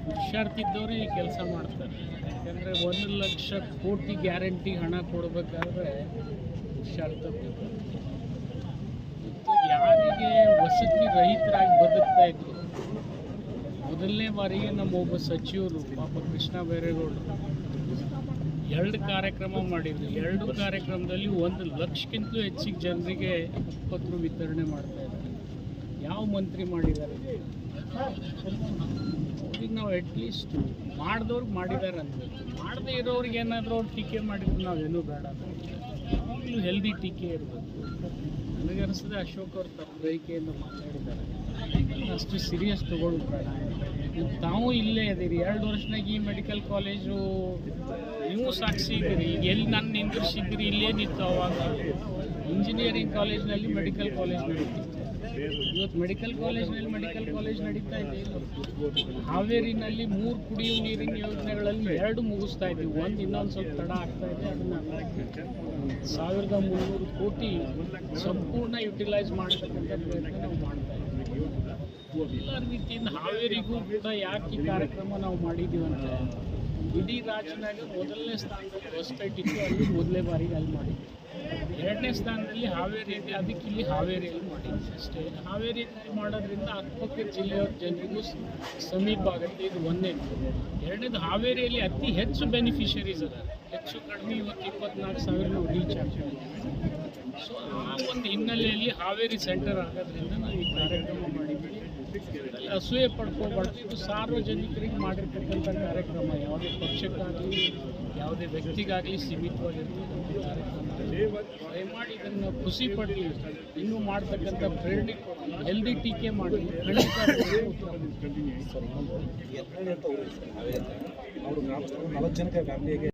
ಹುಷಾರ್ತಿದ್ದವರು ಈ ಕೆಲಸ ಮಾಡ್ತಾರೆ. ಯಾಕಂದರೆ 1,00,000 ಕೋಟಿ ಗ್ಯಾರಂಟಿ ಹಣ ಕೊಡಬೇಕಾದ್ರೆ ಹುಷಾರ್ತಬೇಕು. ಯಾರಿಗೆ ವಸತಿ ರಹಿತರಾಗಿ ಬದುಕ್ತಾ ಇದ್ರು, ಮೊದಲನೇ ಬಾರಿಗೆ ನಮ್ಮ ಒಬ್ಬ ಸಚಿವರು ಪಾಪ ಕೃಷ್ಣ ಬೈರೇಗೌಡರು 2 ಕಾರ್ಯಕ್ರಮ ಮಾಡಿದ್ರು. 2 ಕಾರ್ಯಕ್ರಮದಲ್ಲಿ 1,00,000ಕ್ಕಿಂತಲೂ ಹೆಚ್ಚಿಗೆ ಜನರಿಗೆ ಪತ್ರ ವಿತರಣೆ ಮಾಡ್ತಾ ಇದ್ದಾರೆ. ಯಾವ ಮಂತ್ರಿ ಮಾಡಿದ್ದಾರೆ? ಅವ್ರಿಗೆ ನಾವು ಅಟ್ಲೀಸ್ಟ್ ಮಾಡಿದವ್ರಿಗೆ ಮಾಡಿದ್ದಾರೆ ಅಂತ, ಮಾಡದೇ ಇರೋರಿಗೆ ಏನಾದರೂ ಅವ್ರು ಟೀಕೆ ಮಾಡಿದ್ರು ನಾವೇನೂ ಬೇಡ. ಯಾವಾಗಲೂ ಹೆಲ್ದಿ ಟೀಕೆ ಇರಬೇಕು. ನನಗನ್ನಿಸ್ತದೆ ಅಶೋಕ್ ಅವ್ರು ತಪ್ಪು ಗ್ರಹಿಕೆಯಿಂದ ಮಾತಾಡಿದ್ದಾರೆ, ಅಷ್ಟು ಸೀರಿಯಸ್ ತೊಗೊಳ್ಳೋದು ಬೇಡ. ತಾವು ಇಲ್ಲೇ ಇದ್ದೀರಿ, 2 ವರ್ಷನಾಗ ಈ ಮೆಡಿಕಲ್ ಕಾಲೇಜು ನೀವು ಸಾಕ್ಷಿ ಇದ್ದೀರಿ. ಈಗ ಎಲ್ಲಿ ನಾನು ನಿಂದಿರ್ಸಿದ್ದೀರಿ, ಇಲ್ಲೇ ನಿಂತು ಅವಾಗ ಇಂಜಿನಿಯರಿಂಗ್ ಕಾಲೇಜ್ನಲ್ಲಿ ಮೆಡಿಕಲ್ ಕಾಲೇಜ್ ನಡೀತಿತ್ತು. ಇವತ್ತು ಮೆಡಿಕಲ್ ಕಾಲೇಜ್ ನಡೀತಾ ಇದೆ. ಹಾವೇರಿನಲ್ಲಿ 3 ಕುಡಿಯುವ ನೀರಿನ ಯೋಜನೆಗಳಲ್ಲಿ 2 ಮುಗಿಸ್ತಾ ಇದ್ದೀವಿ. ಒಂದು ಇನ್ನೊಂದು ಸ್ವಲ್ಪ ತಡ ಆಗ್ತಾ ಇದೆ. ಅದನ್ನು 1,300 ಕೋಟಿ ಸಂಪೂರ್ಣ ಯುಟಿಲೈಸ್ ಮಾಡತಕ್ಕಂಥ ಪ್ರಯತ್ನ ನಾವು ಮಾಡ್ತಾ ಇದ್ದೀವಿ. ಎಲ್ಲ ರೀತಿಯಿಂದ ಹಾವೇರಿಗೂ ಕೂಡ ಯಾಕೆ ಈ ಕಾರ್ಯಕ್ರಮ ನಾವು ಮಾಡಿದ್ದೀವಿ ಅಂತ, ಇಡೀ ರಾಜ್ಯನಾಗ ಮೊದಲನೇ ಸ್ಥಾನದಲ್ಲಿ ಹೊಸಪೇಟೆ ಇತ್ತು, ಅಲ್ಲಿ ಮೊದಲನೇ ಬಾರಿಗೆ ಅಲ್ಲಿ ಮಾಡಿದ್ವಿ. 2ನೇ ಸ್ಥಾನದಲ್ಲಿ ಹಾವೇರಿ ಇದೆ, ಅದಕ್ಕೆ ಇಲ್ಲಿ ಹಾವೇರಿಯಲ್ಲಿ ಮಾಡಿದ್ವಿ ಅಷ್ಟೇ. ಹಾವೇರಿಯಲ್ಲಿ ಮಾಡೋದ್ರಿಂದ ಅಕ್ಕಪಕ್ಕದ ಜಿಲ್ಲೆಯವ್ರ ಜನರಿಗೂ ಸಮೀಪ ಆಗುತ್ತೆ. ಇದು 1ನೇದು. 2ನೇದು, ಹಾವೇರಿಯಲ್ಲಿ ಅತಿ ಹೆಚ್ಚು ಬೆನಿಫಿಷರೀಸ್ ಅದಾರೆ. ಹೆಚ್ಚು ಕಡಿಮೆ ಇವತ್ತು 24,000 ನಾವು ರೀಚ್ ಆಗ್ತೀವಿ. ಸೊ ಆ ಒಂದು ಹಿನ್ನೆಲೆಯಲ್ಲಿ ಹಾವೇರಿ ಸೆಂಟರ್ ಆಗೋದ್ರಿಂದ ನಾವು ಈ ಕಾರ್ಯಕ್ರಮ ಮಾಡಿದ್ವಿ. ಅಸೂಯೆ ಪಡ್ಕೋಬಾರ್ದು. ಇದು ಸಾರ್ವಜನಿಕರಿಗೆ ಮಾಡಿರ್ತಕ್ಕಂಥ ಕಾರ್ಯಕ್ರಮ, ಯಾವುದೇ ಪಕ್ಷಕ್ಕಾಗಲಿ ಯಾವುದೇ ವ್ಯಕ್ತಿಗಾಗಲಿ ಸೀಮಿತವಾಗಿರ್ತಕ್ಕಂಥ ಕಾರ್ಯಕ್ರಮ. ದಯಮಾಡಿ ಇದನ್ನು ಖುಷಿ ಪಡಲಿ, ಇನ್ನೂ ಮಾಡ್ತಕ್ಕಂಥ ಪ್ರೇರಣೆ ಕೊಡಲಿ, ಹೆಲ್ದಿ ಟೀಕೆ ಮಾಡಿ ಖಂಡಿತ ಅವರು 40 ಜನಕ್ಕೆ ಫ್ಯಾಮಿಲಿಗೆ